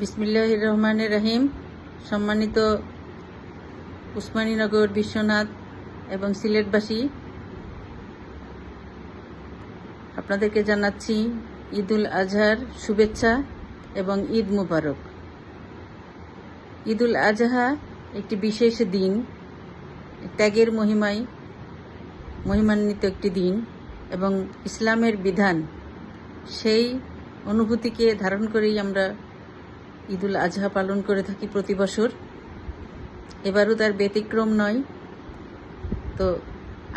বিসমিল্লাহির রহমানির রহিম। সম্মানিত উসমানীনগর, বিশ্বনাথ এবং সিলেটবাসী, আপনাদেরকে জানাচ্ছি ঈদুল আজহার শুভেচ্ছা এবং ঈদ মুবারক। ঈদুল আজহা একটি বিশেষ দিন, ত্যাগের মহিমান্বিত একটি দিন এবং ইসলামের বিধান, সেই অনুভূতিকে ধারণ করেই আমরা ঈদুল আজহা পালন করে থাকি প্রতি বছর। এবারও তার ব্যতিক্রম নয়। তো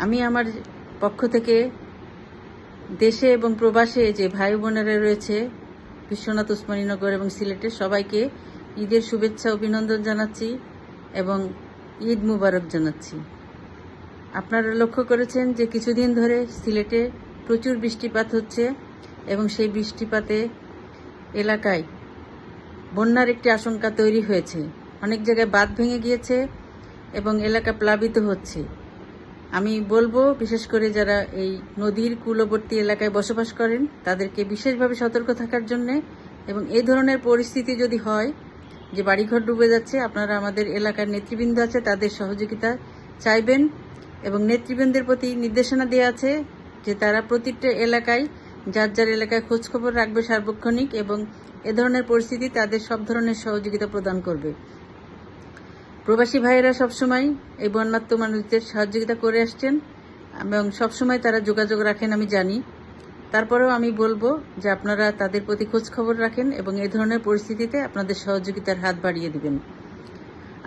আমি আমার পক্ষ থেকে দেশে এবং প্রবাসে যে ভাই বোনেরা রয়েছে বিশ্বনাথ, উসমানীনগর এবং সিলেটের সবাইকে ঈদের শুভেচ্ছা অভিনন্দন জানাচ্ছি এবং ঈদ মুবারক জানাচ্ছি। আপনারা লক্ষ্য করেছেন যে কিছুদিন ধরে সিলেটে প্রচুর বৃষ্টিপাত হচ্ছে এবং সেই বৃষ্টিপাতে এলাকায় বন্যার একটি আশঙ্কা তৈরি হয়েছে। অনেক জায়গায় বাঁধ ভেঙে গিয়েছে এবং এলাকা প্লাবিত হচ্ছে। আমি বলবো, বিশেষ করে যারা এই নদীর কূলবর্তী এলাকায় বসবাস করেন তাদেরকে বিশেষভাবে সতর্ক থাকার জন্যে, এবং এই ধরনের পরিস্থিতি যদি হয় যে বাড়িঘর ডুবে যাচ্ছে, আপনারা আমাদের এলাকার নেতৃবৃন্দ আছে তাদের সহযোগিতা চাইবেন এবং নেতৃবৃন্দের প্রতি নির্দেশনা দেওয়া আছে যে তারা প্রতিটা এলাকায় যার যার এলাকায় খোঁজখবর রাখবে সার্বক্ষণিক এবং এ ধরনের পরিস্থিতি তাদের সব ধরনের সহযোগিতা প্রদান করবে। প্রবাসী ভাইয়েরা সবসময় এই বন্যার্ত মানুষদের সহযোগিতা করে আসছেন এবং সবসময় তারা যোগাযোগ রাখেন, আমি জানি। তারপরেও আমি বলবো যে আপনারা তাদের প্রতি খোঁজখবর রাখেন এবং এই ধরনের পরিস্থিতিতে আপনাদের সহযোগিতার হাত বাড়িয়ে দিবেন।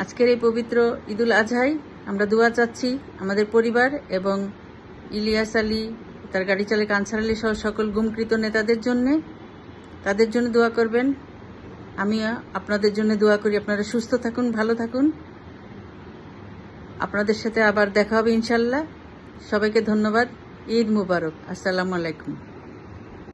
আজকের এই পবিত্র ঈদুল আজহায় আমরা দোয়া চাচ্ছি আমাদের পরিবার এবং ইলিয়াস আলী, তার গাড়ি চালক আনসার আলী সহ সকল গুমকৃত নেতাদের জন্যে, তাদের জন্য দোয়া করবেন। আমি আপনাদের জন্য দোয়া করি। আপনারা সুস্থ থাকুন, ভালো থাকুন। আপনাদের সাথে আবার দেখা হবে ইনশাল্লাহ। সবাইকে ধন্যবাদ। ঈদ মুবারক। আসসালামু আলাইকুম।